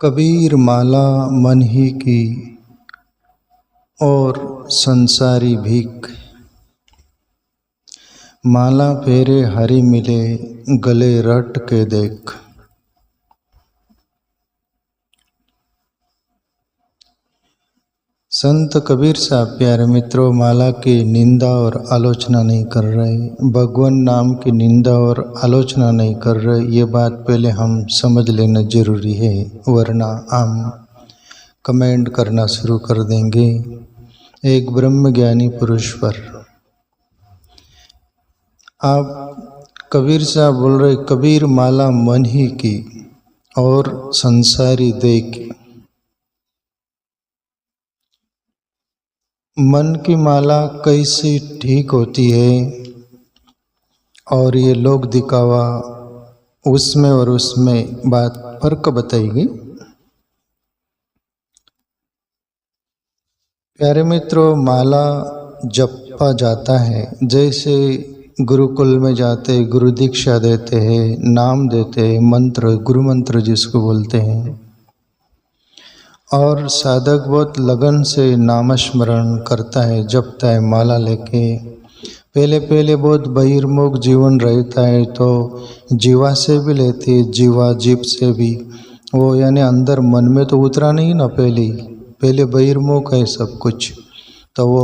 कबीर माला मन ही की और संसारी भीख। माला फेरे हरि मिले गले रट के देख। संत कबीर साहब प्यारे मित्रों माला की निंदा और आलोचना नहीं कर रहे, भगवान नाम की निंदा और आलोचना नहीं कर रहे। ये बात पहले हम समझ लेना जरूरी है, वरना हम कमेंट करना शुरू कर देंगे एक ब्रह्म ज्ञानी पुरुष पर। आप कबीर साहब बोल रहे कबीर माला मन ही की और संसारी देख। मन की माला कैसी ठीक होती है और ये लोग दिखावा उसमें और उसमें बात फर्क बताएगी। प्यारे मित्रों माला जपा जाता है, जैसे गुरुकुल में जाते गुरु दीक्षा देते हैं, नाम देते हैं, मंत्र गुरु मंत्र जिसको बोलते हैं, और साधक बहुत लगन से नामस्मरण करता है, जपता है माला लेके। पहले पहले बहुत बहिर्मुख जीवन रहता है तो जीवा से भी लेते है, जीवा जीव से भी, वो यानी अंदर मन में तो उतरा नहीं ना, पहले बहिर्मुख है सब कुछ। तो वो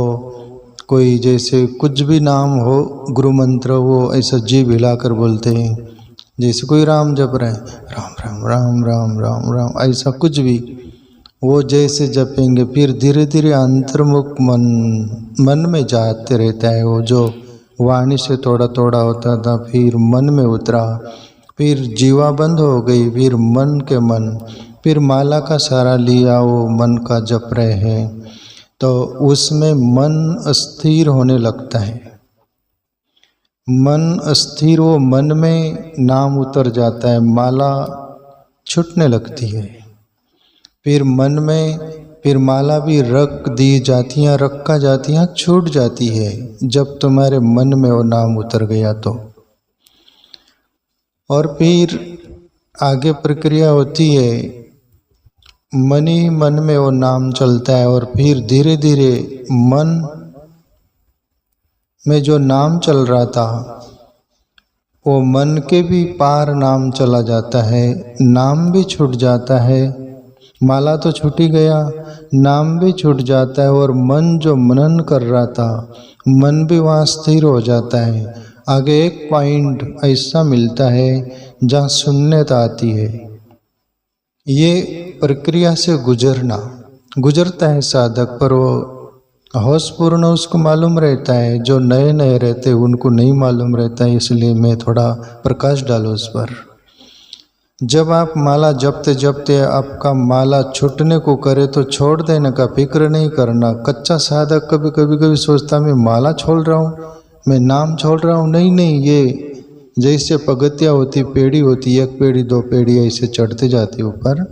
कोई जैसे कुछ भी नाम हो गुरु मंत्र वो ऐसा जीव हिलाकर बोलते हैं, जैसे कोई राम जप रहे राम राम राम राम राम राम, ऐसा कुछ भी वो जैसे जपेंगे फिर धीरे धीरे अंतर्मुख मन में जाते रहता है। वो जो वाणी से थोड़ा थोड़ा होता था फिर मन में उतरा, फिर जीवा बंद हो गई, फिर मन के मन, फिर माला का सहारा लिया, वो मन का जप रहे हैं तो उसमें मन अस्थिर होने लगता है। मन अस्थिर, वो मन में नाम उतर जाता है, माला छूटने लगती है। फिर मन में फिर माला भी रख दी जाती हैं, रखा जाती हैं, छूट जाती है जब तुम्हारे मन में वो नाम उतर गया तो। और फिर आगे प्रक्रिया होती है, मन ही मन में वो नाम चलता है और फिर धीरे धीरे मन में जो नाम चल रहा था वो मन के भी पार नाम चला जाता है, नाम भी छूट जाता है। माला तो छूट ही गया, नाम भी छूट जाता है और मन जो मनन कर रहा था मन भी वहाँ स्थिर हो जाता है। आगे एक पॉइंट ऐसा मिलता है जहाँ शून्यता आती है। ये प्रक्रिया से गुजरता है साधक, पर वो होशपूर्ण उसको मालूम रहता है, जो नए नए रहते उनको नहीं मालूम रहता है, इसलिए मैं थोड़ा प्रकाश डालूँ उस पर। जब आप माला जपते जपते आपका माला छूटने को करे तो छोड़ देने का फिक्र नहीं करना। कच्चा साधक कभी सोचता मैं माला छोड़ रहा हूँ, मैं नाम छोड़ रहा हूँ। नहीं, ये जैसे पगतियाँ होती, पेड़ी होती, एक पेड़ी दो पेड़ी ऐसे चढ़ते जाती ऊपर,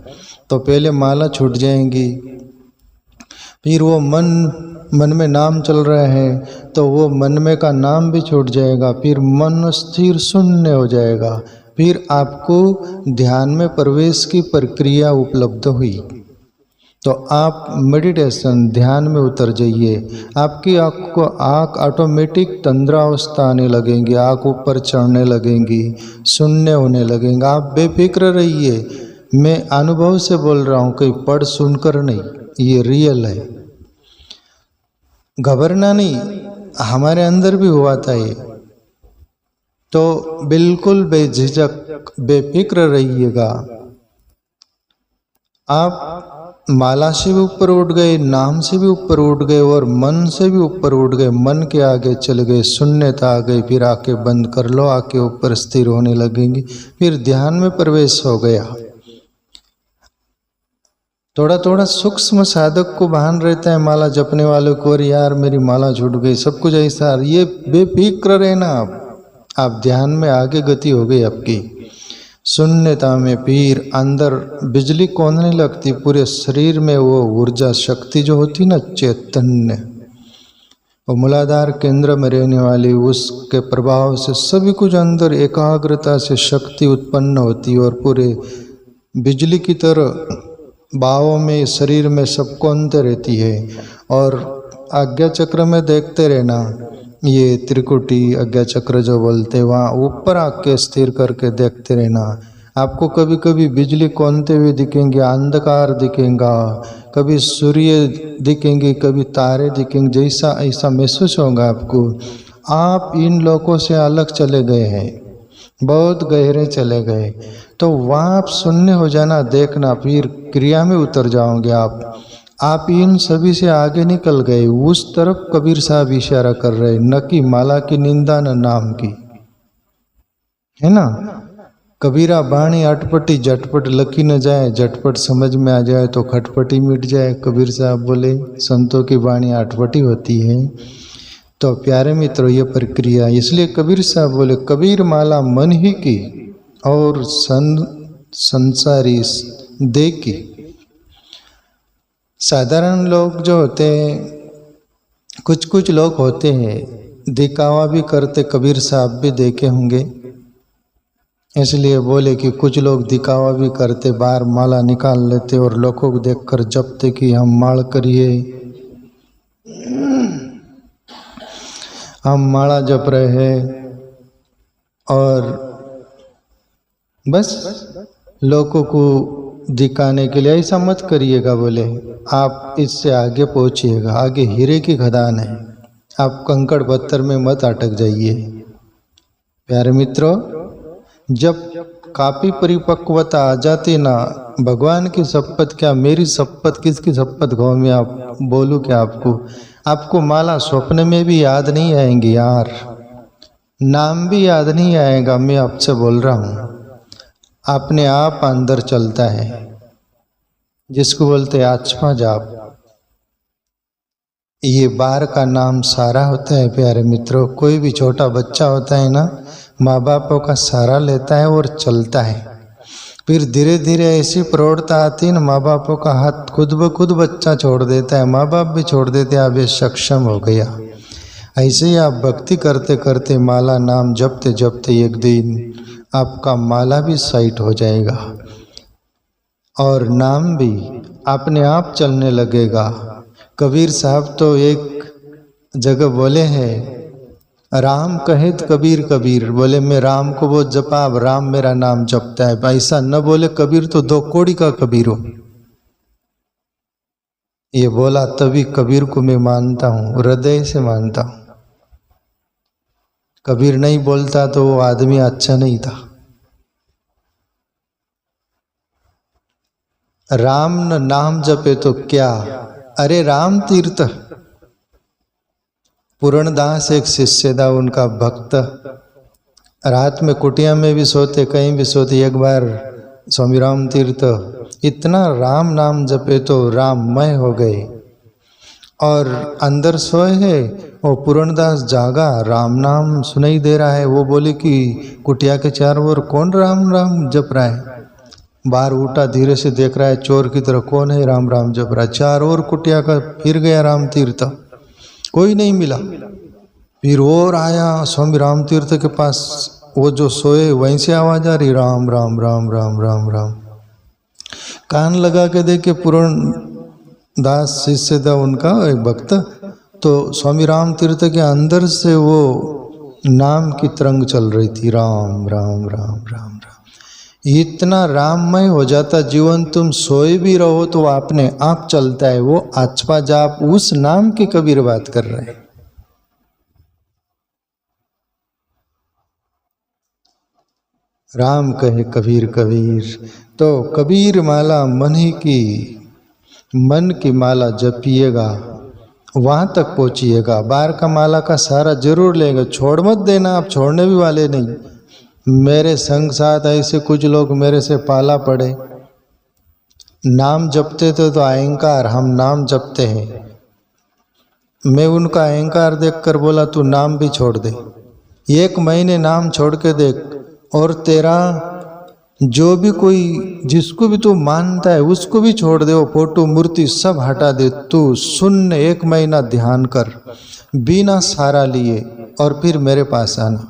तो पहले माला छूट जाएंगी, फिर वो मन में नाम चल रहा है तो वो मन में का नाम भी छूट जाएगा, फिर मन स्थिर शून्य हो जाएगा, फिर आपको ध्यान में प्रवेश की प्रक्रिया उपलब्ध हुई तो आप मेडिटेशन ध्यान में उतर जाइए। आपकी आँख ऑटोमेटिक तंद्रावस्था आने लगेंगी, आँख ऊपर चढ़ने लगेंगी, शून्य होने लगेंगे। आप बेफिक्र रहिए, मैं अनुभव से बोल रहा हूँ, कहीं पढ़ सुनकर नहीं, ये रियल है। घबराना नहीं, हमारे अंदर भी हुआ था ये, तो बिल्कुल बेझिझक बेफिक्र रहिएगा। आप माला से भी ऊपर उठ गए, नाम से भी ऊपर उठ गए और मन से भी ऊपर उठ गए, मन के आगे चले गए, शून्यता आ गई, फिर आंखें बंद कर लो, आंखें ऊपर स्थिर होने लगेंगी, फिर ध्यान में प्रवेश हो गया। थोड़ा थोड़ा सूक्ष्म साधक को भान रहता है माला जपने वाले को, और यार मेरी माला छूट गई, सब कुछ ऐसा। ये बेफिक्र रहना, आप ध्यान में आगे गति हो गई आपकी। शून्यता में फिर अंदर बिजली कौंधने लगती, पूरे शरीर में वो ऊर्जा शक्ति जो होती ना, चैतन्य, वो मूलाधार केंद्र में रहने वाली, उसके प्रभाव से सभी कुछ अंदर एकाग्रता से शक्ति उत्पन्न होती और पूरे बिजली की तरह भावों में, शरीर में सबको अंत रहती है। और आज्ञा चक्र में देखते रहना, ये त्रिकुटी आज्ञा चक्र जो बोलते हैं, वहाँ ऊपर आके स्थिर करके देखते रहना। आपको कभी कभी बिजली कौनते हुए दिखेंगे, अंधकार दिखेगा, कभी सूर्य दिखेंगे, कभी तारे दिखेंगे, जैसा ऐसा महसूस होगा आपको। आप इन लोगों से अलग चले गए हैं, बहुत गहरे चले गए। तो वहाँ आप शून्य हो जाना, देखना, फिर क्रिया में उतर जाओगे आप इन सभी से आगे निकल गए। उस तरफ कबीर साहब इशारा कर रहे, न कि माला की निंदा न नाम की, है ना। कबीरा बाणी अटपटी झटपट लकी न जाए, झटपट समझ में आ जाए तो खटपटी मिट जाए। कबीर साहब बोले संतों की बाणी अटपटी होती है। तो प्यारे मित्रों, ये प्रक्रिया, इसलिए कबीर साहब बोले कबीर माला मन ही की और संसारी दे की। साधारण लोग जो होते हैं, कुछ लोग होते हैं दिखावा भी करते, कबीर साहब भी देखे होंगे, इसलिए बोले कि कुछ लोग दिखावा भी करते, बाहर माला निकाल लेते और लोगों को देखकर जपते कि हम माल करिए, हम माला जप रहे हैं। और बस लोगों को दिखाने के लिए ऐसा मत करिएगा। बोले आप इससे आगे पहुंचिएगा, आगे हीरे की खदान है, आप कंकड़ पत्थर में मत अटक जाइए। प्यारे मित्रों, जब काफी परिपक्वता आ जाती ना, भगवान की शपथ क्या, मेरी शपथ, किसकी शपथ गाँव में आप बोलूं क्या आपको माला स्वप्न में भी याद नहीं आएंगी यार, नाम भी याद नहीं आएगा। मैं आपसे बोल रहा हूँ, अपने आप अंदर चलता है, जिसको बोलते हैं आत्मा जाप। ये बार का नाम सारा होता है। प्यारे मित्रों, कोई भी छोटा बच्चा होता है ना, माँ बापों का सहारा लेता है और चलता है। फिर धीरे धीरे ऐसी प्रौढ़ता आती है ना, माँ बापों का हाथ खुद ब खुद बच्चा छोड़ देता है, माँ बाप भी छोड़ देते हैं, अब ये सक्षम हो गया। ऐसे ही आप भक्ति करते करते, माला नाम जपते जपते, एक दिन आपका माला भी साइट हो जाएगा और नाम भी अपने आप चलने लगेगा। कबीर साहब तो एक जगह बोले हैं, राम कहित कबीर कबीर, बोले मैं राम को बहुत जपा, अब राम मेरा नाम जपता है। ऐसा न बोले कबीर तो 2 कौड़ी का कबीर हो। ये बोला तभी कबीर को मैं मानता हूँ, हृदय से मानता हूँ। कबीर नहीं बोलता तो वो आदमी अच्छा नहीं था। राम न नाम जपे तो क्या, अरे राम तीर्थ। पूर्णदास एक शिष्य था, उनका भक्त, रात में कुटिया में भी सोते, कहीं भी सोते। एक बार स्वामी राम तीर्थ इतना राम नाम जपे तो राममय हो गए और अंदर सोए है। वो पूर्णदास जागा, राम नाम सुनाई दे रहा है। वो बोले कि कुटिया के चारों ओर कौन राम राम जप रहा है। बाहर उठा, धीरे से देख रहा है चोर की तरह, कौन है राम राम जप रहा है। चारों ओर कुटिया का फिर गया राम तीर्थ, कोई नहीं मिला। फिर और आया स्वामी राम तीर्थ के पास, वो जो सोए वहीं से आवाज आ रही, राम राम राम राम राम राम। कान लगा के देखे, पूर्ण दास शिष्य था उनका, एक भक्त। तो स्वामी राम तीर्थ के अंदर से वो नाम की तरंग चल रही थी, राम राम राम राम राम। इतना राममय हो जाता जीवन, तुम सोए भी रहो तो अपने आप चलता है। वो आत्मा जाप, उस नाम की कबीर बात कर रहे हैं। राम कहे कबीर कबीर, तो कबीर माला मन ही की, मन की माला जपिएगा, वहां तक पहुंचिएगा। बाहर का माला का सहारा जरूर लेगा, छोड़ मत देना, आप छोड़ने भी वाले नहीं। मेरे संग साथ ऐसे कुछ लोग मेरे से पाला पड़े, नाम जपते थे तो अहंकार, हम नाम जपते हैं। मैं उनका अहंकार देखकर बोला तू नाम भी छोड़ दे, 1 महीने नाम छोड़ के देख, और तेरा जो भी कोई, जिसको भी तू मानता है उसको भी छोड़ दे, वो फोटो मूर्ति सब हटा दे, तू शून्य 1 महीना ध्यान कर बिना सहारा लिए, और फिर मेरे पास आना।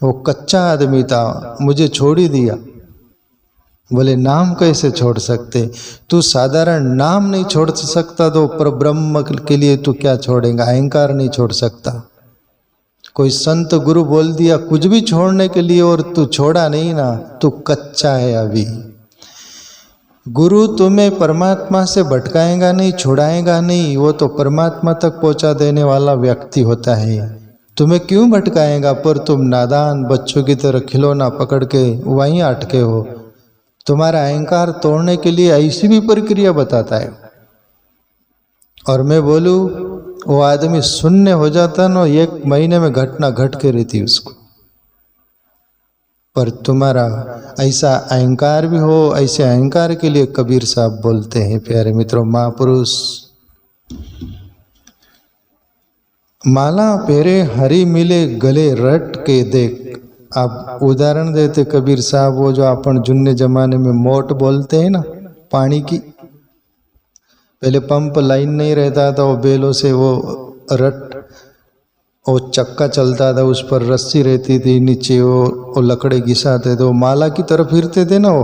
वो कच्चा आदमी था, मुझे छोड़ ही दिया। बोले नाम कैसे छोड़ सकते? तू साधारण नाम नहीं छोड़ सकता तो पर ब्रह्म के लिए तू क्या छोड़ेगा? अहंकार नहीं छोड़ सकता। कोई संत गुरु बोल दिया कुछ भी छोड़ने के लिए और तू छोड़ा नहीं ना, तू कच्चा है अभी। गुरु तुम्हें परमात्मा से भटकाएगा नहीं, छुड़ाएगा नहीं, वो तो परमात्मा तक पहुंचा देने वाला व्यक्ति होता है। तुम्हें क्यों भटकाएगा? पर तुम नादान बच्चों की तरह खिलौना पकड़ के वहीं अटके हो। तुम्हारा अहंकार तोड़ने के लिए ऐसी भी प्रक्रिया बताता है। और मैं बोलूं वो आदमी शून्य हो जाता ना, 1 महीने में घटना घट के रहती उसको। पर तुम्हारा ऐसा अहंकार भी हो, ऐसे अहंकार के लिए कबीर साहब बोलते हैं प्यारे मित्रों, महापुरुष माला पेरे हरी मिले गले रट के देख। आप उदाहरण देते कबीर साहब, वो जो अपन जुन्ने जमाने में मोट बोलते हैं ना पानी की, पहले पंप लाइन नहीं रहता था, वो बेलों से वो रट वो चक्का चलता था, उस पर रस्सी रहती थी, नीचे वो लकड़े घिसाते थे, वो माला की तरफ फिरते थे ना वो।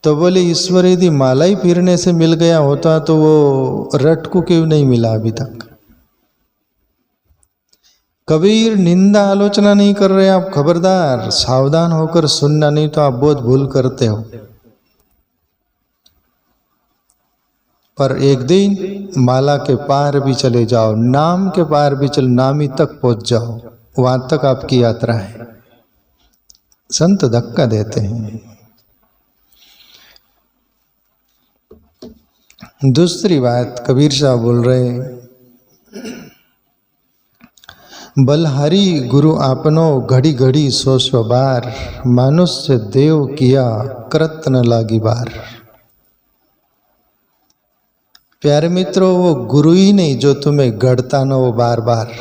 तो बोले ईश्वर यदि माला ही फिरने से मिल गया होता तो वो रट को क्यों नहीं मिला अभी तक? कबीर निंदा आलोचना नहीं कर रहे आप, खबरदार सावधान होकर सुनना, नहीं तो आप बहुत भूल करते हो। पर एक दिन माला के पार भी चले जाओ, नाम के पार भी चल, नामी तक पहुंच जाओ, वहां तक आपकी यात्रा है। संत धक्का देते हैं। दूसरी बात कबीर साहब बोल रहे हैं, बलहारी गुरु आपनो घड़ी घड़ी 100 बार, मनुष्य देव किया कृत न लागी बार। प्यारे मित्रों, वो गुरु ही नहीं जो तुम्हें गढ़ता न वो बार बार।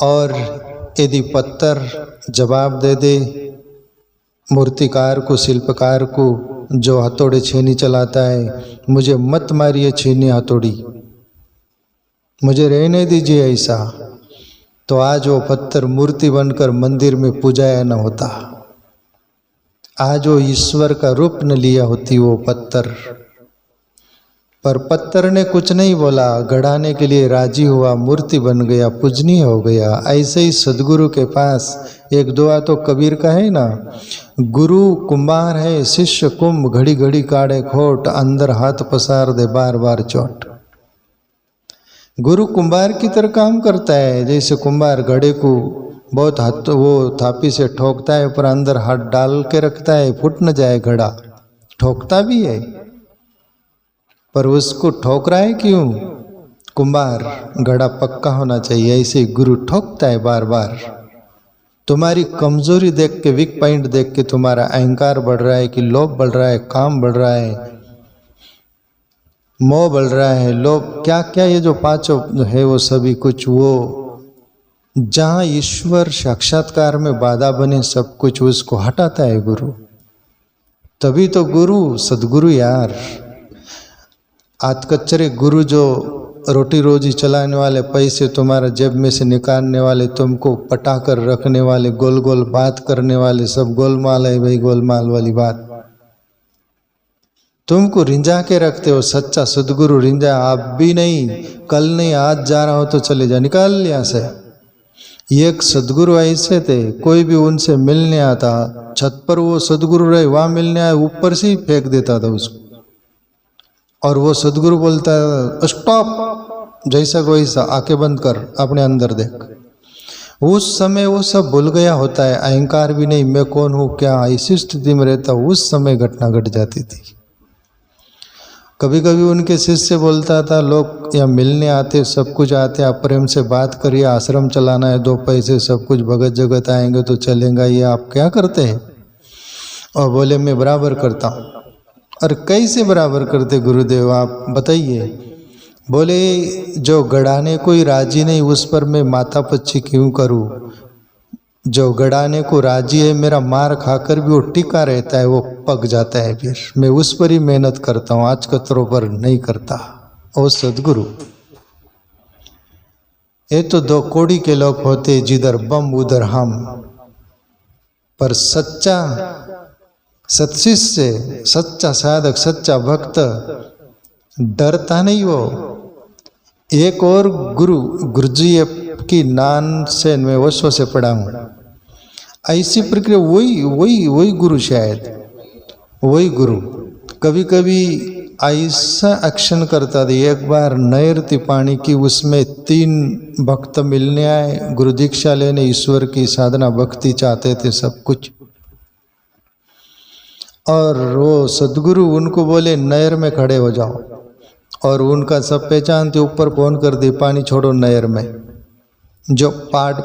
और यदि पत्थर जवाब दे दे मूर्तिकार को, शिल्पकार को, जो हथौड़े छेनी चलाता है, मुझे मत मारिए छेनी हथौड़ी, मुझे रहने दीजिए ऐसा, तो आज वो पत्थर मूर्ति बनकर मंदिर में पूजाया न होता। आज वो ईश्वर का रूप न लिया होती वो पत्थर। पर पत्थर ने कुछ नहीं बोला, गढ़ाने के लिए राजी हुआ, मूर्ति बन गया, पूजनीय हो गया। ऐसे ही सदगुरु के पास एक दुआ तो कबीर का है ना, गुरु कुंभार है शिष्य कुंभ, घड़ी घड़ी काढ़े खोट, अंदर हाथ पसार दे बार बार चोट। गुरु कुंभार की तरह काम करता है। जैसे कुंभार घड़े को बहुत हाथ वो थापी से ठोकता है, पर अंदर हाथ डाल के रखता है, फूट न जाए घड़ा, ठोकता भी है, पर उसको ठोक रहा है क्यों? कुंभार घड़ा पक्का होना चाहिए। ऐसे गुरु ठोकता है बार बार। तुम्हारी कमजोरी देख के, वीक पॉइंट देख के तुम्हारा अहंकार बढ़ रहा है कि लोभ बढ़ रहा है, काम बढ़ रहा है, मोह बढ़ रहा है, लोभ क्या क्या, ये जो पांचों है वो सभी कुछ, वो जहाँ ईश्वर साक्षात्कार में बाधा बने सब कुछ उसको हटाता है गुरु। तभी तो गुरु सदगुरु यार। आत कच्चरे गुरु जो रोटी रोजी चलाने वाले, पैसे तुम्हारा जेब में से निकालने वाले, तुमको पटा कर रखने वाले, गोल गोल बात करने वाले, सब गोलमाल है भाई, गोलमाल वाली बात। तुमको रिंजा के रखते हो। सच्चा सदगुरु रिंजा आप भी नहीं, कल नहीं आज जा रहा हो तो चले जा, निकाल यहाँ से। एक सदगुरु ऐसे थे, कोई भी उनसे मिलने आता, छत पर वो सदगुरु रहे, वहां मिलने आए, ऊपर से ही फेंक देता था उसको। और वो सदगुरु बोलता है स्टॉप, जैसा कोई सा आंखें बंद कर, अपने अंदर देख। उस समय वो सब भूल गया होता है, अहंकार भी नहीं, मैं कौन हूँ क्या, इसी स्थिति में रहता। उस समय घटना घट जाती थी। कभी कभी उनके शिष्य बोलता था, लोग यहाँ मिलने आते, सब कुछ आते, आप प्रेम से बात करिए, आश्रम चलाना है, 2 पैसे सब कुछ, भगत जगत आएंगे तो चलेगा, ये आप क्या करते हैं? और बोले मैं बराबर करता हूँ। और कैसे बराबर करते गुरुदेव आप बताइए? बोले जो गड़ाने कोई राजी नहीं, उस पर मैं माथा पच्ची क्यों करूँ? जो गड़ाने को राजी है, मेरा मार खाकर भी वो टिका रहता है, वो पक जाता है, फिर मैं उस पर ही मेहनत करता हूँ, आज कतरों पर नहीं करता। ओ सदगुरु, ये तो 2 कौड़ी के लोग होते, जिधर बम उधर हम। पर सच्चा सत्शिष्य, सच्चा साधक, सच्चा भक्त डरता नहीं वो। एक और गुरुजी की नान से मैं वर्षों से पढ़ा हूँ, ऐसी प्रक्रिया वही गुरु, शायद वही गुरु कभी कभी ऐसा एक्शन करता था। एक बार नहर थी पानी की, उसमें 3 भक्त मिलने आए, गुरु दीक्षा लेने, ईश्वर की साधना भक्ति चाहते थे सब कुछ। और वो सदगुरु उनको बोले नहर में खड़े हो जाओ, और उनका सब पहचानते, ऊपर फोन कर दी पानी छोड़ो नहर में। जो पाट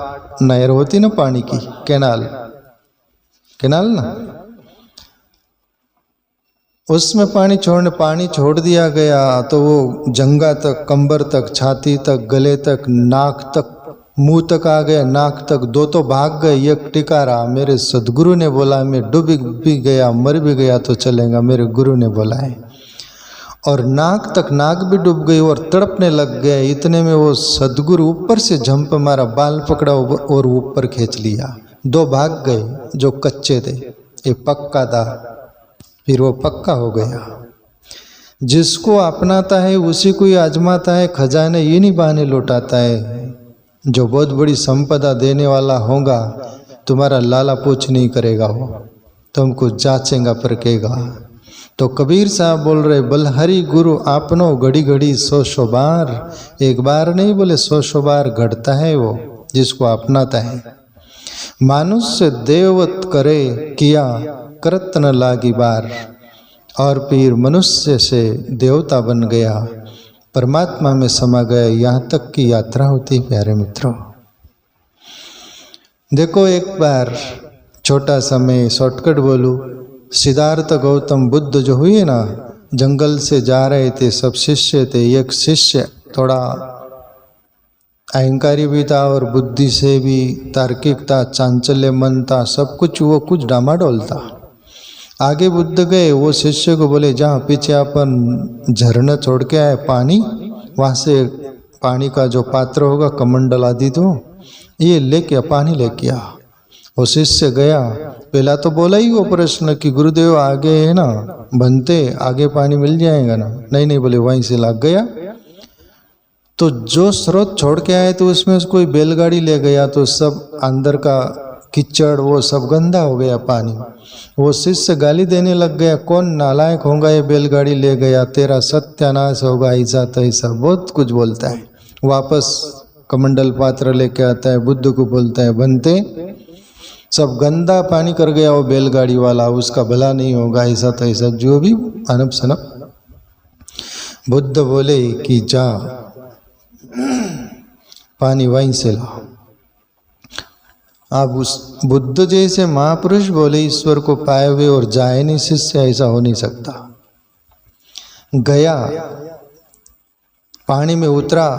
नहर होती ना पानी की, कैनाल ना, उसमें पानी छोड़ दिया गया तो वो जंगा तक, कंबर तक, छाती तक, गले तक, नाक तक, मुंह तक आ गए, नाक तक। 2 तो भाग गए, एक टिका रहा। मेरे सदगुरु ने बोला मैं डूब भी गया, मर भी गया तो चलेगा, मेरे गुरु ने बोला है। और नाक भी डूब गई और तड़पने लग गए। इतने में वो सदगुरु ऊपर से झंप मारा, बाल पकड़ा और ऊपर खींच लिया। 2 भाग गए जो कच्चे थे, ये पक्का था, फिर वो पक्का हो गया। जिसको अपनाता है उसी को ही आजमाता है, खजाने ये नहीं बहाने लौटाता है। जो बहुत बड़ी संपदा देने वाला होगा, तुम्हारा लाला पूछ नहीं करेगा, वो तुमको जांचेगा परखेगा। तो कबीर साहब बोल रहे, बलहरी गुरु आपनो घड़ी घड़ी 100 बार, एक बार नहीं बोले 100 बार घड़ता है वो जिसको अपनाता है। मानुष्य देववत करे किया, करत न लागी बार। और फिर मनुष्य से देवता बन गया, परमात्मा में समा गया। यहाँ तक की यात्रा होती है प्यारे मित्रों। देखो एक बार छोटा सा मैं शॉर्टकट बोलूँ, सिद्धार्थ गौतम बुद्ध जो हुए ना, जंगल से जा रहे थे, सब शिष्य थे। एक शिष्य थोड़ा अहंकारी भी था और बुद्धि से भी तार्किक था, चांचल्य मन था, सब कुछ वो कुछ डामाडोल था। आगे बुद्ध गए, वो शिष्य को बोले जहाँ पीछे अपन झरना छोड़ के आए पानी, वहाँ से पानी का जो पात्र होगा, कमंडल आदि तो ये लेके पानी लेके आ। वो शिष्य गया, पहला तो बोला ही वो प्रश्न कि गुरुदेव आगे है ना बनते, आगे पानी मिल जाएगा ना? नहीं बोले, वहीं से लग गया। तो जो स्रोत छोड़ के आए तो उसमें कोई बैलगाड़ी ले गया, तो सब अंदर का कीचड़ वो सब गंदा हो गया पानी। वो शिष्य गाली देने लग गया, कौन नालायक होगा ये बैलगाड़ी ले गया, तेरा सत्यानाश होगा, ऐसा तैसा बहुत कुछ बोलता है। वापस कमंडल पात्र लेके आता है, बुद्ध को बोलता है बनते सब गंदा पानी कर गया वो बैलगाड़ी वाला, उसका भला नहीं होगा, ऐसा तैसा जो भी अनप शनप। बुद्ध बोले कि जा पानी वहीं से ला। अब उस बुद्ध जैसे महापुरुष बोले ईश्वर को पाए हुए और जाए नहीं शिष्य, ऐसा हो नहीं सकता। गया, पानी में उतरा,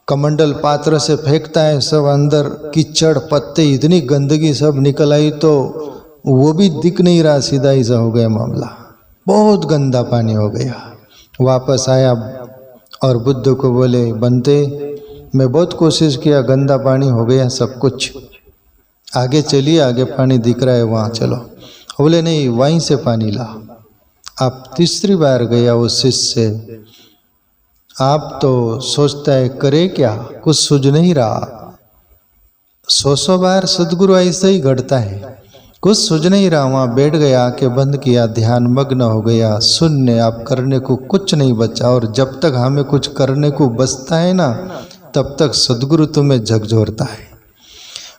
कमंडल पात्र से फेंकता है, सब अंदर कीचड़ पत्ते इतनी गंदगी सब निकल आई, तो वो भी दिख नहीं रहा, सीधा ऐसा हो गया मामला, बहुत गंदा पानी हो गया। वापस आया और बुद्ध को बोले बनते मैं बहुत कोशिश किया, गंदा पानी हो गया सब कुछ, आगे चलिए, आगे पानी दिख रहा है वहाँ चलो। बोले नहीं वहीं से पानी ला। आप तीसरी बार गया वो शिष्य, आप तो सोचता है करे क्या, कुछ सूझ नहीं रहा। 100 बार सदगुरु ऐसे ही घटता है, कुछ सूझ नहीं रहा। वहाँ बैठ गया, आंखें बंद किया, ध्यान मग्न हो गया, शून्य, आप करने को कुछ नहीं बचा। और जब तक हमें कुछ करने को बचता है ना, तब तक सदगुरु तुम्हें झकझोरता है।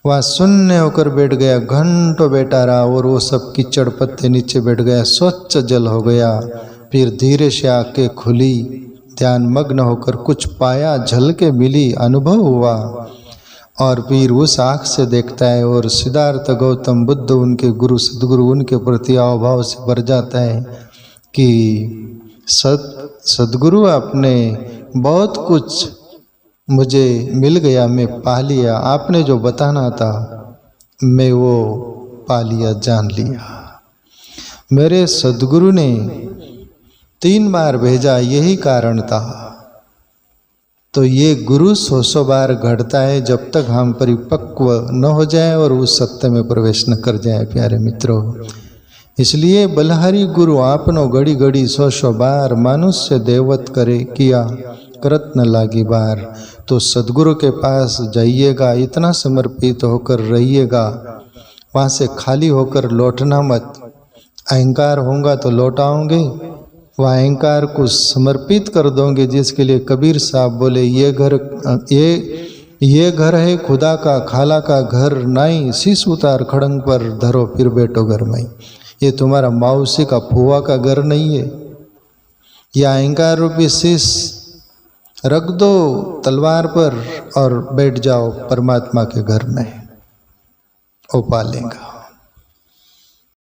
वहाँ शून्य होकर बैठ गया, घंटों बैठा रहा, और वो सब कीचड़ पत्ते नीचे बैठ गया, स्वच्छ जल हो गया। फिर धीरे से आंखें खुली, ध्यान मग्न होकर कुछ पाया, झलके मिली, अनुभव हुआ। और फिर उस आँख से देखता है और सिद्धार्थ गौतम बुद्ध उनके गुरु सदगुरु उनके प्रति अभाव से भर जाता है कि सदगुरु आपने बहुत कुछ मुझे मिल गया, मैं पा लिया, आपने जो बताना था मैं वो पा लिया, जान लिया। मेरे सदगुरु ने 3 बार भेजा, यही कारण था। तो ये गुरु 100 बार घटता है जब तक हम परिपक्व न हो जाए और उस सत्य में प्रवेश न कर जाए। प्यारे मित्रों, इसलिए बलहारी गुरु आपनो घड़ी घड़ी 100 बार मनुष्य देवत करे किया करत न लागी बार। तो सदगुरु के पास जाइएगा, इतना समर्पित होकर रहिएगा, वहाँ से खाली होकर लौटना मत। अहंकार होगा तो लौटाओगे, वह अहंकार को समर्पित कर दोगे। जिसके लिए कबीर साहब बोले ये घर है खुदा का, खाला का घर नहीं, शीश उतार खड़ंग पर धरो फिर बैठो घर में। ये तुम्हारा मौसी का फुआ का घर नहीं है। यह अहंकार रूपी शीश रख दो तलवार पर और बैठ जाओ परमात्मा के घर में, वो पालेगा।